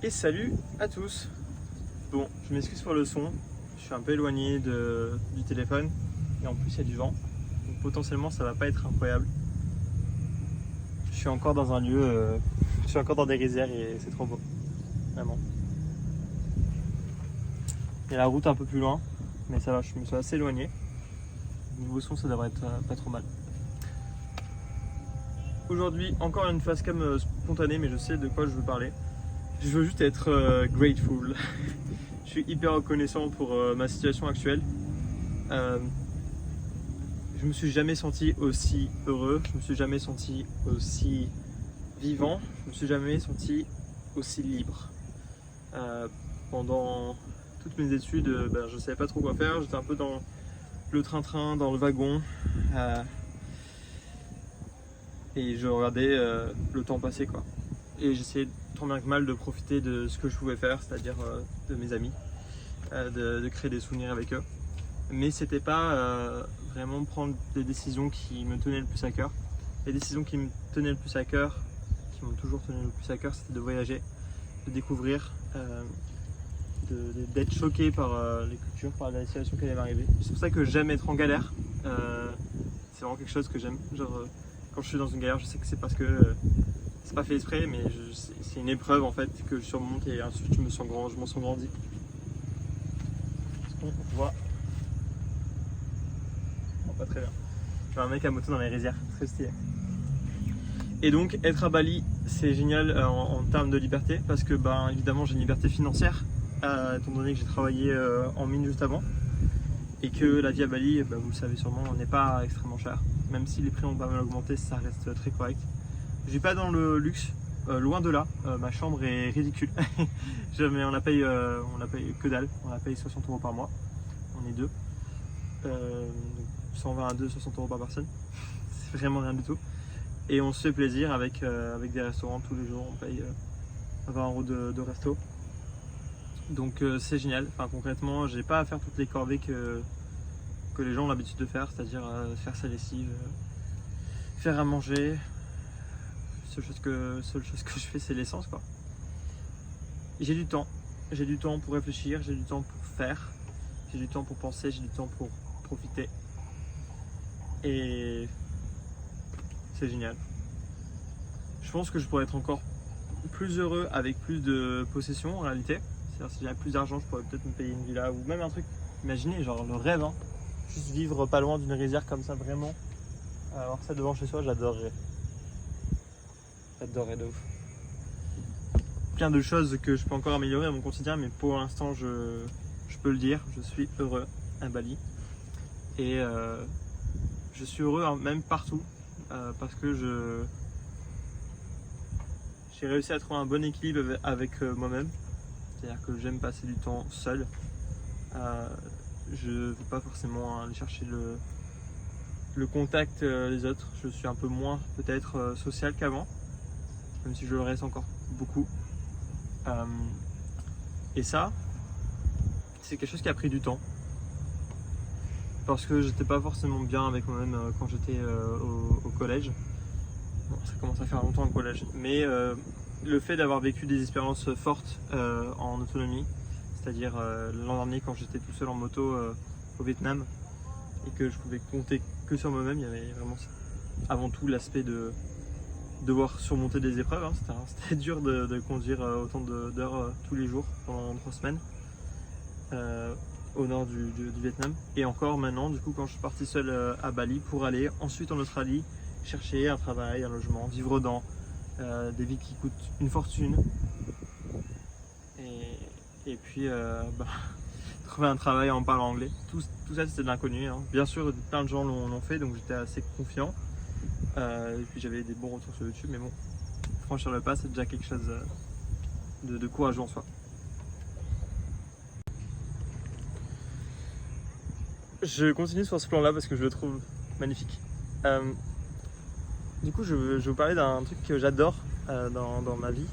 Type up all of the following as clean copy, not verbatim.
Et salut à tous. Bon, je m'excuse pour le son, je suis un peu éloigné du téléphone et en plus il y a du vent, donc potentiellement ça va pas être incroyable. Je suis encore dans un lieu, je suis encore dans des rizières et c'est trop beau, vraiment. Il y a la route un peu plus loin, mais ça va, je me suis assez éloigné. Niveau son, ça devrait être pas trop mal. Aujourd'hui, encore une facecam spontanée, mais je sais de quoi je veux parler. Je veux juste être grateful. Je suis hyper reconnaissant pour ma situation actuelle. Je me suis jamais senti aussi heureux, je me suis jamais senti aussi vivant, je me suis jamais senti aussi libre. Pendant toutes mes études, je savais pas trop quoi faire, j'étais un peu dans le train-train, dans le wagon. Et je regardais le temps passer quoi. Et j'essayais tant bien que mal de profiter de ce que je pouvais faire, c'est-à-dire de mes amis, de créer des souvenirs avec eux. Mais c'était pas vraiment prendre des décisions qui me tenaient le plus à cœur. Les décisions qui me tenaient le plus à cœur, qui m'ont toujours tenu le plus à cœur, c'était de voyager, de découvrir, d'être choqué par les cultures, par la situation qui allait m'arriver. C'est pour ça que j'aime être en galère. C'est vraiment quelque chose que j'aime. Genre, quand je suis dans une galère, je sais que c'est parce que c'est pas fait exprès, mais c'est une épreuve en fait que je surmonte et ensuite je m'en sens grandi. On voit. Non, pas très bien. Il y a un mec à moto dans les rizières, très stylé. Et donc être à Bali, c'est génial en termes de liberté parce que évidemment j'ai une liberté financière étant donné que j'ai travaillé en mine juste avant et que la vie à Bali, vous le savez sûrement, n'est pas extrêmement chère. Même si les prix ont pas mal augmenté, ça reste très correct. Je suis pas dans le luxe, loin de là. Ma chambre est ridicule. Mais on la paye que dalle. On la paye 60 € par mois. On est deux. 122, 60 € par personne. C'est vraiment rien du tout. Et on se fait plaisir avec des restaurants tous les jours. On paye 20 € de resto. Donc c'est génial. Enfin, concrètement, j'ai pas à faire toutes les corvées que les gens ont l'habitude de faire, c'est-à-dire faire sa lessive, faire à manger. Seule chose que je fais, c'est l'essence quoi. J'ai du temps pour réfléchir, j'ai du temps pour faire, j'ai du temps pour penser, j'ai du temps pour profiter. Et c'est génial. Je pense que je pourrais être encore plus heureux avec plus de possessions en réalité. C'est-à-dire si j'avais plus d'argent, je pourrais peut-être me payer une villa ou même un truc. Imaginez, genre le rêve, hein. Juste vivre pas loin d'une rizière comme ça, vraiment. Alors ça devant chez soi, j'adorerais. J'adorerais de ouf. Plein de choses que je peux encore améliorer à mon quotidien, mais pour l'instant, je peux le dire, je suis heureux à Bali. Et je suis heureux même partout, parce que j'ai réussi à trouver un bon équilibre avec moi-même. C'est-à-dire que j'aime passer du temps seul. Je ne veux pas forcément aller chercher le contact des autres. Je suis un peu moins peut-être social qu'avant, même si je le reste encore beaucoup. Et ça, c'est quelque chose qui a pris du temps. Parce que j'étais pas forcément bien avec moi-même quand j'étais au collège. Bon, ça commence à faire longtemps au collège. Mais le fait d'avoir vécu des expériences fortes en autonomie, c'est-à-dire l'an dernier quand j'étais tout seul en moto au Vietnam et que je pouvais compter que sur moi-même, il y avait vraiment avant tout l'aspect de devoir surmonter des épreuves. Hein. C'était dur de conduire autant d'heures tous les jours pendant 3 semaines au nord du Vietnam. Et encore maintenant, du coup, quand je suis parti seul à Bali pour aller ensuite en Australie chercher un travail, un logement, vivre dans des villes qui coûtent une fortune. Et puis trouver un travail en parlant anglais. Tout ça c'était de l'inconnu. Hein. Bien sûr, plein de gens l'ont fait, donc j'étais assez confiant. Et puis j'avais des bons retours sur YouTube, mais bon, franchir le pas, c'est déjà quelque chose de courageux en soi. Je continue sur ce plan-là parce que je le trouve magnifique. Du coup, je vais vous parler d'un truc que j'adore dans ma vie,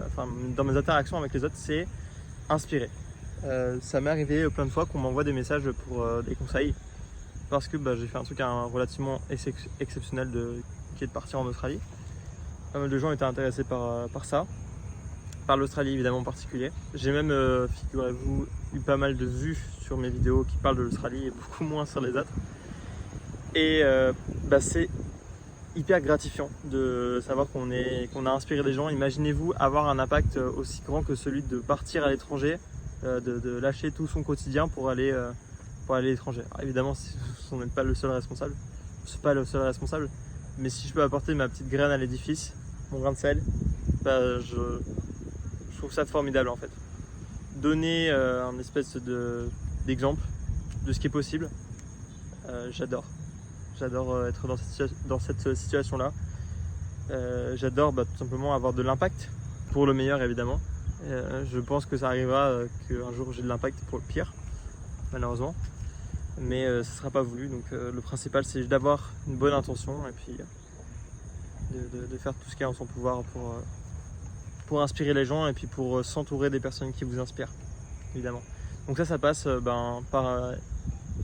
enfin dans mes interactions avec les autres, c'est inspirer. Ça m'est arrivé plein de fois qu'on m'envoie des messages pour des conseils parce que j'ai fait un truc relativement exceptionnel qui est de partir en Australie. Pas mal de gens étaient intéressés par ça par l'Australie évidemment en particulier. J'ai même, figurez-vous, eu pas mal de vues sur mes vidéos qui parlent de l'Australie et beaucoup moins sur les autres. Et c'est hyper gratifiant de savoir qu'on a inspiré des gens. Imaginez-vous avoir un impact aussi grand que celui de partir à l'étranger, de lâcher tout son quotidien pour aller à l'étranger. Alors, évidemment, on n'est pas le seul responsable, mais si je peux apporter ma petite graine à l'édifice, mon grain de sel, je trouve ça formidable en fait. Donner un espèce d'exemple de ce qui est possible, j'adore. J'adore être dans cette situation-là. J'adore tout simplement avoir de l'impact, pour le meilleur évidemment. Je pense que ça arrivera qu'un jour j'ai de l'impact pour le pire, malheureusement. Mais ce ne sera pas voulu, donc le principal c'est d'avoir une bonne intention et puis de faire tout ce qui est en son pouvoir pour inspirer les gens et puis pour s'entourer des personnes qui vous inspirent, évidemment. Donc ça passe par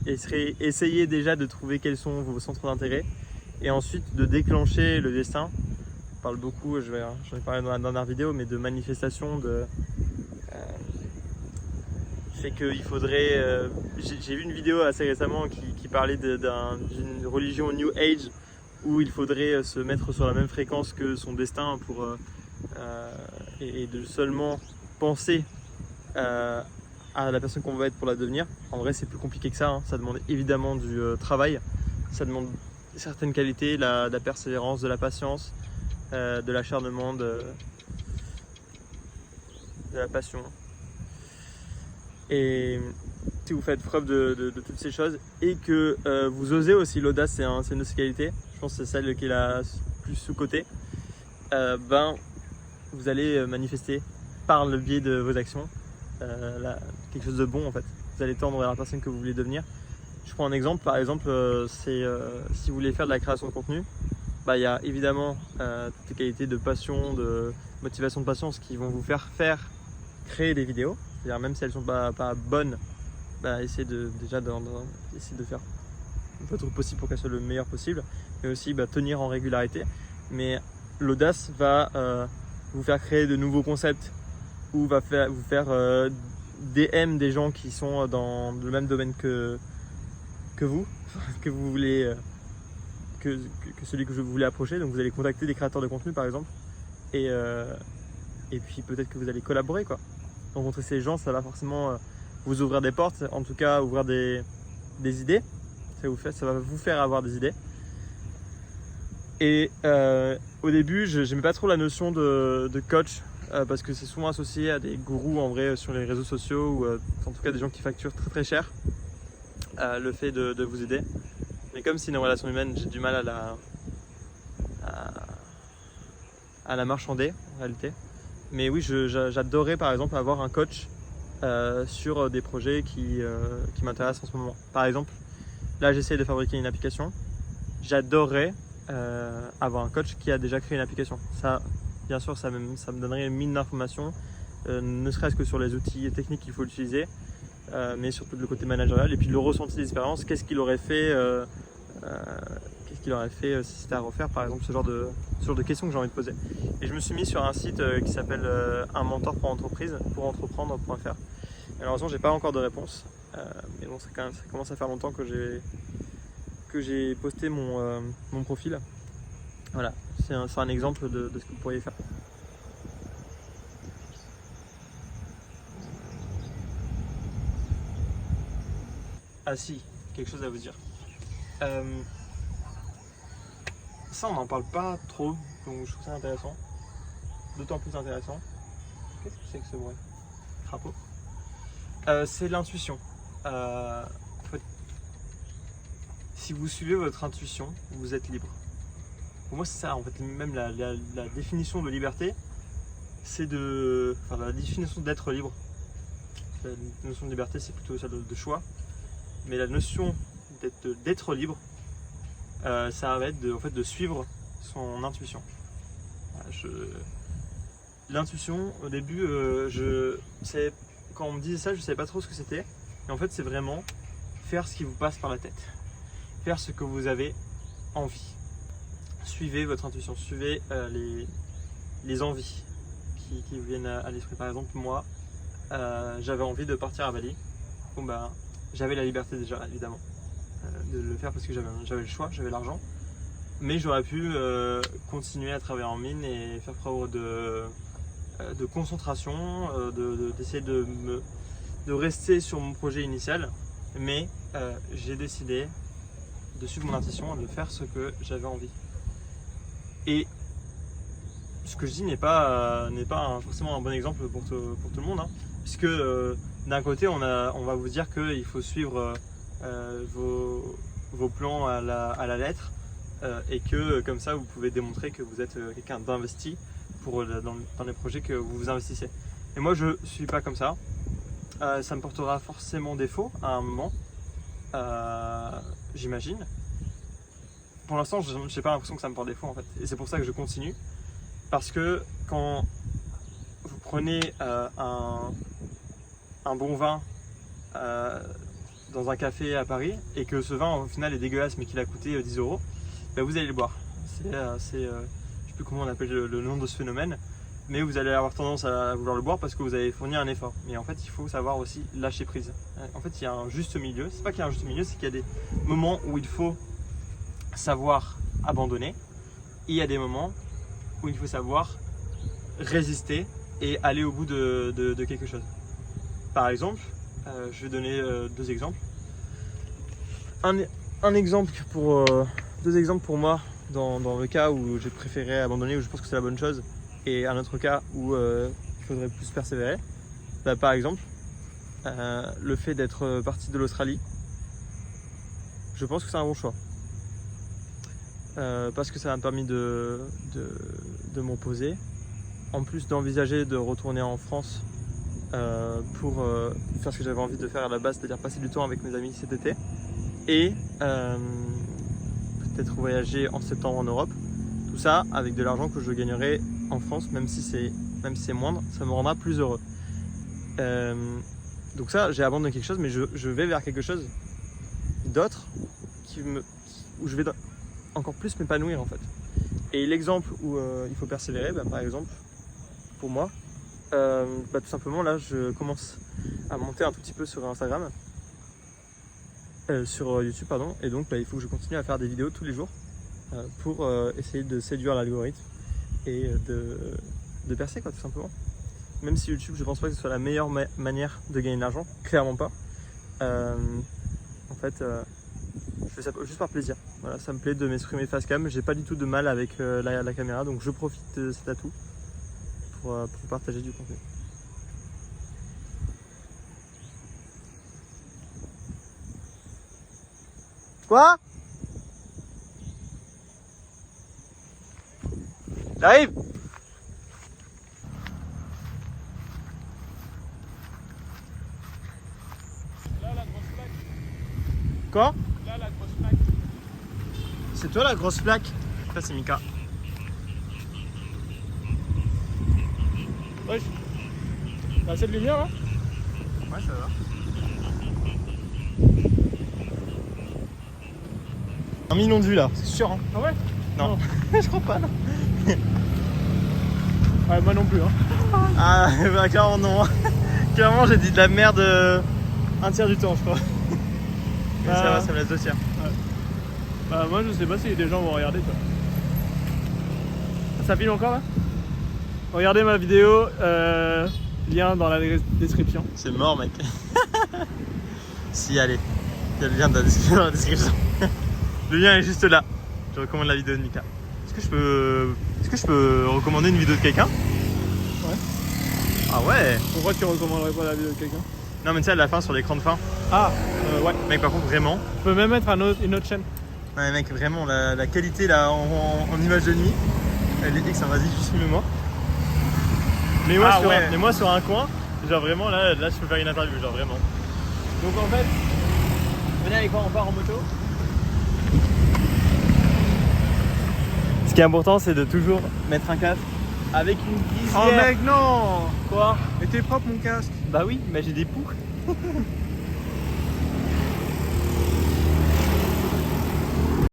essayer déjà de trouver quels sont vos centres d'intérêt et ensuite de déclencher le destin. On parle beaucoup, j'en ai parlé dans la dernière vidéo, mais de manifestation, c'est qu'il faudrait... j'ai vu une vidéo assez récemment qui parlait d'une religion New Age où il faudrait se mettre sur la même fréquence que son destin et de seulement penser à la personne qu'on va être pour la devenir. En vrai, c'est plus compliqué que ça, hein. Ça demande évidemment du travail, ça demande certaines qualités, de la persévérance, de la patience, de l'acharnement, de la passion. Et si vous faites preuve de toutes ces choses et que vous osez aussi, l'audace c'est une de ces qualités, je pense que c'est celle qui est la plus sous-cotée, vous allez manifester par le biais de vos actions quelque chose de bon en fait. Vous allez tendre vers la personne que vous voulez devenir. Je prends un exemple, par exemple, si vous voulez faire de la création de contenu, il y a évidemment toutes les qualités de passion, de motivation, de patience qui vont vous faire créer des vidéos. C'est-à-dire même si elles ne sont pas bonnes, essayez essayer de faire votre possible pour qu'elles soient le meilleur possible, mais aussi tenir en régularité. Mais l'audace va vous faire créer de nouveaux concepts ou va vous faire DM des gens qui sont dans le même domaine que vous, que vous voulez, que celui que vous voulez approcher. Donc vous allez contacter des créateurs de contenu par exemple, et puis peut-être que vous allez collaborer quoi. Rencontrer ces gens, ça va forcément vous ouvrir des portes, en tout cas ouvrir des idées. Ça va vous faire avoir des idées. Et au début, je n'aimais pas trop la notion de coach parce que c'est souvent associé à des gourous en vrai sur les réseaux sociaux ou en tout cas des gens qui facturent très très cher le fait de vous aider. Mais comme c'est une relation humaine, j'ai du mal à la marchander en réalité. Mais oui, j'adorerais par exemple avoir un coach sur des projets qui m'intéressent en ce moment. Par exemple, là j'essaie de fabriquer une application. J'adorerais avoir un coach qui a déjà créé une application. Ça, bien sûr, ça me donnerait une mine d'informations, ne serait-ce que sur les outils techniques qu'il faut utiliser, mais surtout le côté managérial et puis le ressenti d'expérience. Qu'est-ce qu'il aurait fait si c'était à refaire, par exemple, ce genre de questions que j'ai envie de poser. Et je me suis mis sur un site qui s'appelle un mentor pour entreprendre.fr. Malheureusement, j'ai pas encore de réponse, mais bon, ça commence à faire longtemps que j'ai posté mon profil. Voilà, c'est un exemple de ce que vous pourriez faire. Ah si, quelque chose à vous dire. Ça, on n'en parle pas trop, donc je trouve ça intéressant. D'autant plus intéressant. Qu'est-ce que c'est que ce bruit? Crapaud. C'est l'intuition. En fait, si vous suivez votre intuition, vous êtes libre. Pour moi, c'est ça, en fait, même la définition de liberté, c'est la définition d'être libre. La notion de liberté, c'est plutôt celle de choix. Mais la notion d'être libre, ça va être de suivre son intuition. L'intuition, au début, quand on me disait ça, je ne savais pas trop ce que c'était. Et en fait, c'est vraiment faire ce qui vous passe par la tête. Faire ce que vous avez envie. Suivez votre intuition, suivez les envies qui me viennent à l'esprit. Par exemple, moi, j'avais envie de partir à Bali. Bon, bah, j'avais la liberté déjà, évidemment, de le faire parce que j'avais le choix, j'avais l'argent. Mais j'aurais pu continuer à travailler en mine et faire preuve de concentration, d'essayer de rester sur mon projet initial. Mais j'ai décidé de suivre mon intuition, de faire ce que j'avais envie. Et ce que je dis n'est pas forcément un bon exemple pour tout le monde, hein, puisque d'un côté on va vous dire qu'il faut suivre vos plans à la lettre, et que comme ça vous pouvez démontrer que vous êtes quelqu'un d'investi dans les projets que vous investissez. Et moi je suis pas comme ça. Ça me portera forcément défaut à un moment, j'imagine. Pour l'instant, je n'ai pas l'impression que ça me porte défaut en fait. Et c'est pour ça que je continue. Parce que quand vous prenez un bon vin dans un café à Paris et que ce vin au final est dégueulasse mais qu'il a coûté 10 €, ben vous allez le boire. Je ne sais plus comment on appelle le nom de ce phénomène. Mais vous allez avoir tendance à vouloir le boire parce que vous avez fourni un effort. Mais en fait, il faut savoir aussi lâcher prise. En fait, il y a un juste milieu. C'est pas qu'il y a un juste milieu, c'est qu'il y a des moments où il faut savoir abandonner. Et il y a des moments où il faut savoir résister et aller au bout de quelque chose. Par exemple, je vais donner deux exemples. Deux exemples pour moi dans le cas où j'ai préféré abandonner, où je pense que c'est la bonne chose. Et un autre cas où il faudrait plus persévérer. Bah, par exemple, le fait d'être parti de l'Australie, je pense que c'est un bon choix. Parce que ça m'a permis de m'en poser. En plus d'envisager de retourner en France pour faire ce que j'avais envie de faire à la base, c'est-à-dire passer du temps avec mes amis cet été. Et peut-être voyager en septembre en Europe. Tout ça avec de l'argent que je gagnerai en France, même si c'est moindre, ça me rendra plus heureux. Donc ça, j'ai abandonné quelque chose, mais je vais vers quelque chose d'autre où je vais encore plus m'épanouir en fait. Et l'exemple où il faut persévérer, par exemple, pour moi, tout simplement là, je commence à monter un tout petit peu sur Instagram, sur YouTube pardon, et donc il faut que je continue à faire des vidéos tous les jours pour essayer de séduire l'algorithme et de percer quoi, tout simplement. Même si YouTube, je pense pas que ce soit la meilleure manière de gagner de l'argent, clairement pas. En fait, je fais ça juste par plaisir. Voilà, ça me plaît de m'exprimer face cam. J'ai pas du tout de mal avec la caméra, donc je profite de cet atout pour partager du contenu. Quoi? J'arrive. Là, la grosse plaque. Quoi? Là, la grosse plaque. C'est toi la grosse plaque? Ça c'est Mika. Wesh. T'as assez de lumière là? Ouais, ça va. 1 million de vues là, c'est sûr hein? Ah ouais? Non, je crois pas non. Ouais, moi non plus hein. Ah bah clairement non. Clairement j'ai dit de la merde un tiers du temps je crois. Mais ça va, ça me laisse 2 tiers. Ouais. Bah moi je sais pas si des gens vont regarder toi. Ça filme encore là? Regardez ma vidéo, lien dans la description. C'est mort mec. Si allez, il y a le lien dans la description. Le lien est juste là. Je recommande la vidéo de Mika. Est-ce que je peux recommander une vidéo de quelqu'un? Ouais. Ah ouais. Pourquoi tu recommanderais pas la vidéo de quelqu'un? Non mais tu sais à la fin sur l'écran de fin. Ah ouais. Mec par contre vraiment. Je peux même mettre une autre chaîne. Ouais mec vraiment la qualité là en image de nuit. Elle est X, hein, vas-y juste filme-moi. Mais moi sur un coin, genre vraiment là je peux faire une interview, genre vraiment. Donc en fait, venez avec moi, on part en moto. Ce qui est important c'est de toujours mettre un casque avec une visière. Oh mec non! Quoi? Mais t'es propre mon casque. Bah oui, mais j'ai des poux.